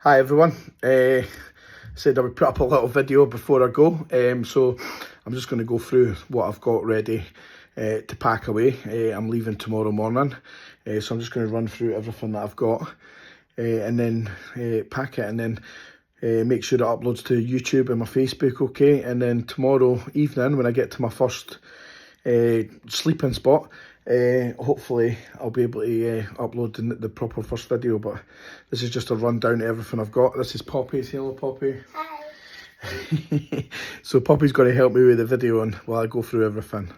Hi everyone, said I would put up a little video before I go, so I'm just going to go through what I've got ready to pack away. I'm leaving tomorrow morning, so I'm just going to run through everything that I've got and then pack it, and then make sure it uploads to YouTube and my Facebook, okay? And then tomorrow evening when I get to my first sleeping spot, hopefully I'll be able to upload the proper first video, but this is just a rundown of everything I've got. This is Poppy. Say hello, Poppy. Hi. So Poppy's going to help me with the video and while I go through everything.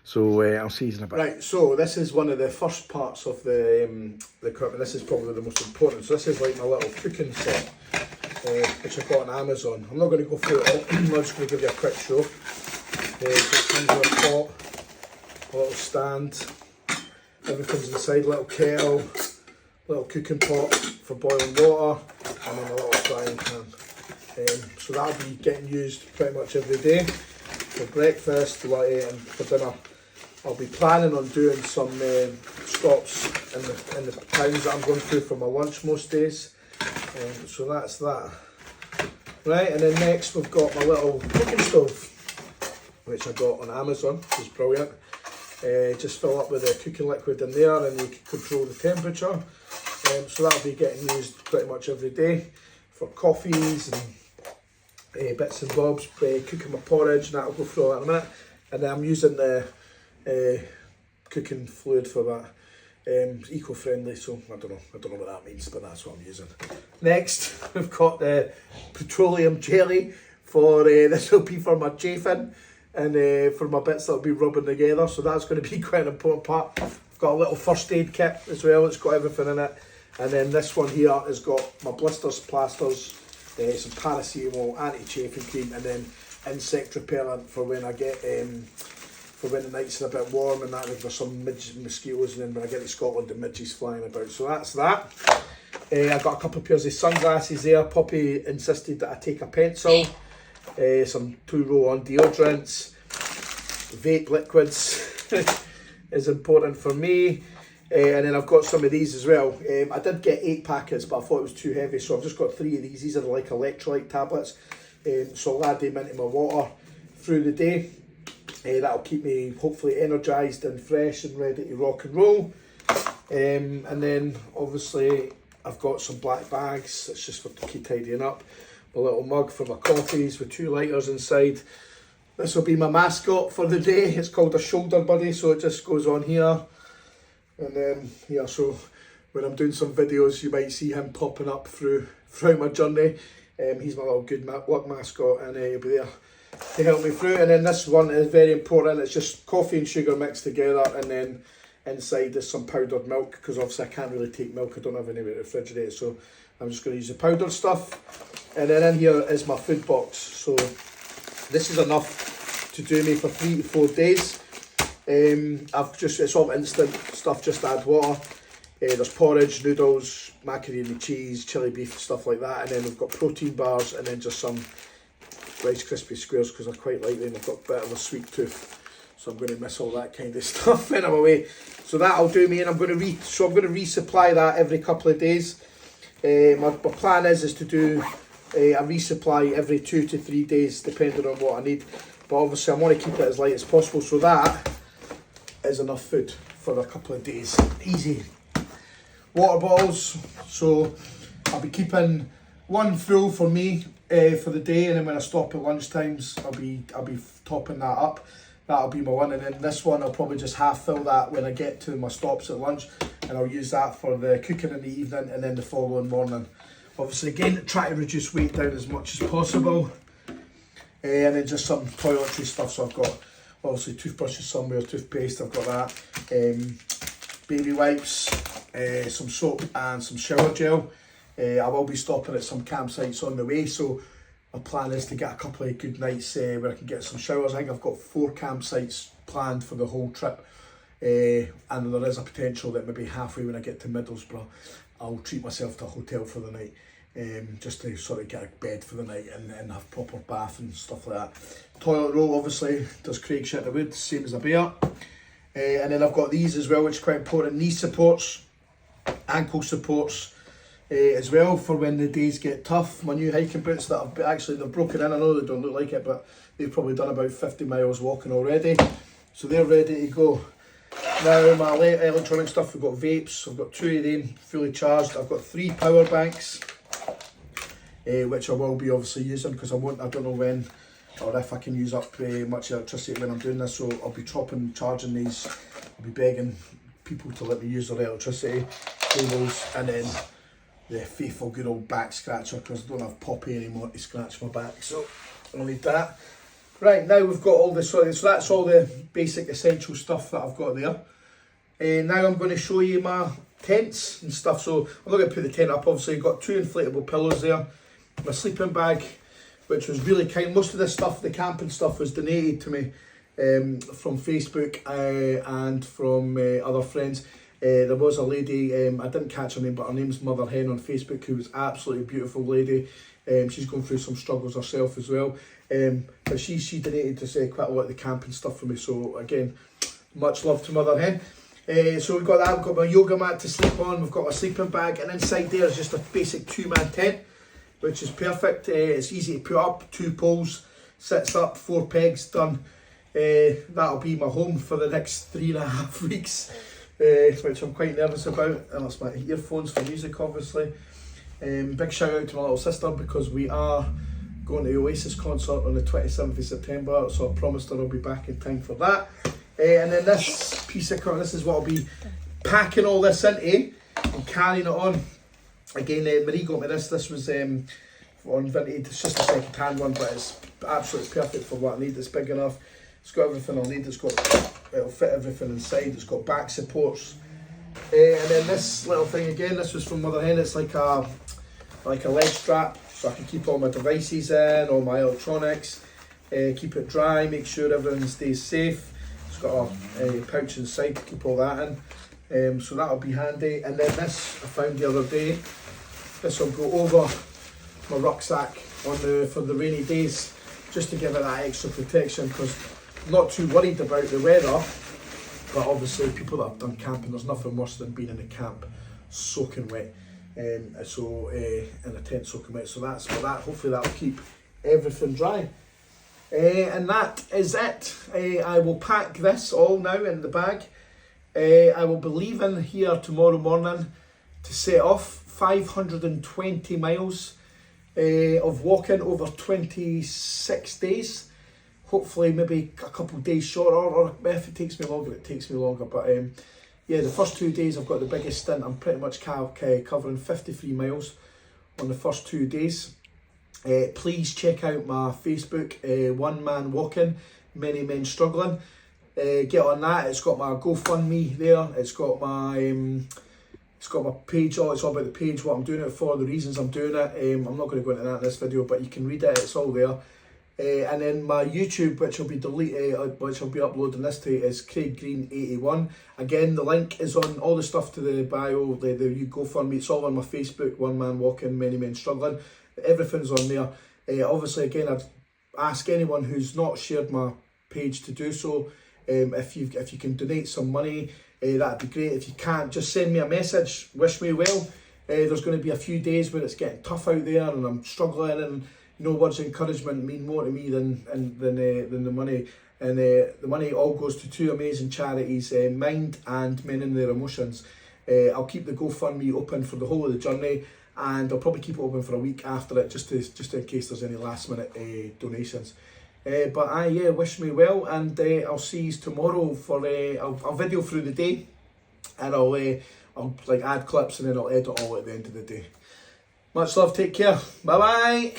So I'll see you in a bit. Right, so this is one of the first parts of the equipment. This is probably the most important. So this is like my little cooking set, which I got on Amazon. I'm not going to go through it all. I'm just going to give you a quick show. So it comes with a pot, a little stand, everything's inside, little kettle, little cooking pot for boiling water, and then a little frying pan. So that'll be getting used pretty much every day for breakfast, and for dinner. I'll be planning on doing some stops in the towns that I'm going through for my lunch most days. So that's that. Right, and then next we've got my little cooking stove, which I got on Amazon, which is brilliant. Just fill up with the cooking liquid in there and you can control the temperature. So that'll be getting used pretty much every day for coffees and bits and bobs, cooking my porridge, and that'll go through all that in a minute. And then I'm using the cooking fluid for that. Eco-friendly, so I don't know what that means, but that's what I'm using. Next, we've got the petroleum jelly for, this will be for my chafing and for my bits that'll be rubbing together, so that's going to be quite an important part. I've got a little first aid kit as well, it's got everything in it. And then this one here has got my blisters, plasters, some paracetamol, anti-chafing cream, and then insect repellent for when I get for when the nights are a bit warm and that, there's some mosquitoes, and then when I get to Scotland the midges flying about. So that's that. I've got a couple of pairs of sunglasses there. Poppy insisted that I take a pencil, some 2-roll-on deodorants, vape liquids is important for me. And then I've got some of these as well. I did get 8 packets, but I thought it was too heavy, so I've just got 3 of these. These are like electrolyte tablets, so I'll add them into my water through the day. That'll keep me hopefully energised and fresh and ready to rock and roll. And then obviously I've got some black bags. It's just for to keep tidying up. A little mug for my coffees with 2 lighters inside. This will be my mascot for the day. It's called a shoulder buddy, so it just goes on here. And then here, so when I'm doing some videos, you might see him popping up throughout my journey. He's my little good luck mascot, and he'll be there to help me through. And then this one is very important. It's just coffee and sugar mixed together, and then inside there's some powdered milk, because obviously I can't really take milk, I don't have anywhere to refrigerate, so I'm just going to use the powdered stuff. And then in here is my food box. So this is enough to do me for 3 to 4 days. It's all instant stuff, just add water. There's porridge, noodles, macaroni and cheese, chili beef, stuff like that. And then we've got protein bars, and then just some Rice Krispie squares, because I quite like them. I've got a bit of a sweet tooth, so I'm going to miss all that kind of stuff when I'm away. So that'll do me, and I'm going to resupply that every couple of days. My plan is to do a resupply every 2 to 3 days, depending on what I need. But obviously I want to keep it as light as possible, so that is enough food for a couple of days. Easy. Water bottles, so I'll be keeping one full for me for the day, and then when I stop at lunch times I'll be topping that up. That'll be my one, and then this one I'll probably just half fill that when I get to my stops at lunch, and I'll use that for the cooking in the evening and then the following morning. Obviously again, try to reduce weight down as much as possible. And then just some toiletry stuff, so I've got obviously toothbrushes somewhere, toothpaste, I've got that, baby wipes, some soap and some shower gel. I will be stopping at some campsites on the way, so my plan is to get a couple of good nights where I can get some showers. I think I've got 4 campsites planned for the whole trip, and there is a potential that maybe halfway when I get to Middlesbrough I'll treat myself to a hotel for the night. Just to sort of get a bed for the night and have proper bath and stuff like that. Toilet roll obviously does Craig Shetterwood, same as a bear. And then I've got these as well, which is quite important. Knee supports, ankle supports, as well for when the days get tough. My new hiking boots that I've actually, they're broken in. I know they don't look like it, but they've probably done about 50 miles walking already. So they're ready to go. Now my electronic stuff, we've got vapes, I've got 2 of them fully charged. I've got 3 power banks, which I will be obviously using because I don't know when or if I can use up much electricity when I'm doing this, so I'll be charging these. I'll be begging people to let me use their electricity cables, and then the faithful good old back scratcher because I don't have Poppy anymore to scratch my back, so I'll need that. Right, now we've got all this, so that's all the basic essential stuff that I've got there. Now I'm going to show you my tents and stuff. So I'm not going to put the tent up, obviously. I've got 2 inflatable pillows there, my sleeping bag, which was really kind. Most of this stuff, the camping stuff, was donated to me from Facebook and from other friends. There was a lady, I didn't catch her name, but her name's Mother Hen on Facebook, who was absolutely a beautiful lady. She's going through some struggles herself as well. But she donated to say quite a lot of the camping stuff for me. So again, much love to Mother Hen. So we've got that, we've got my yoga mat to sleep on, we've got my sleeping bag, and inside there is just a basic 2-man tent, which is perfect. It's easy to put up, 2 poles, sits up, 4 pegs, done. That'll be my home for the next 3.5 weeks, which I'm quite nervous about. And that's my earphones for music, obviously. Big shout out to my little sister because we are going to the Oasis concert on the 27th of September, so I promised her I'll be back in time for that. And then this piece of this is what I'll be packing all this into and carrying it on. Again, Marie got me this. This was on Vinted. It's just a second-hand one, but it's absolutely perfect for what I need. It's big enough. It's got everything I'll need. It'll fit everything inside. It's got back supports. And then this little thing again. This was from Mother Hen. It's like a leg strap, so I can keep all my devices in, all my electronics, keep it dry, make sure everything stays safe. It's got a pouch inside to keep all that in, so that'll be handy. And then this I found the other day. This will go over my rucksack for the rainy days, just to give it that extra protection, because I'm not too worried about the weather, but obviously people that have done camping, there's nothing worse than being in a camp soaking wet. In a tent soaking wet, so that's for that. Hopefully that'll keep everything dry. And that is it. I will pack this all now in the bag. I will be leaving here tomorrow morning to set off 520 miles of walking over 26 days. Hopefully maybe a couple of days shorter, or if it takes me longer, it takes me longer. But yeah, the first 2 days I've got the biggest stint. I'm pretty much covering 53 miles on the first 2 days. Please check out my Facebook, One Man Walking, Many Men Struggling. Get on that. It's got my GoFundMe there. It's got my page. It's all about the page, what I'm doing it for, the reasons I'm doing it. I'm not going to go into that in this video, but you can read it. It's all there. And then my YouTube, which will be which I'll be uploading this to, is Craig Green 81. Again, the link is on all the stuff to the bio, the GoFundMe. It's all on my Facebook, One Man Walking, Many Men Struggling. Everything's on there. Obviously, again, I'd ask anyone who's not shared my page to do so. If you can donate some money, that'd be great. If you can't, just send me a message. Wish me well. There's going to be a few days where it's getting tough out there, and I'm struggling, and words of encouragement mean more to me than the money. And the money all goes to 2 amazing charities, Mind and Men in Their Emotions. I'll keep the GoFundMe open for the whole of the journey, and I'll probably keep it open for a week after it, just in case there's any last minute donations. But yeah, wish me well, and I'll see you tomorrow for I'll video through the day, and I'll add clips, and then I'll edit all at the end of the day. Much love, take care, bye bye.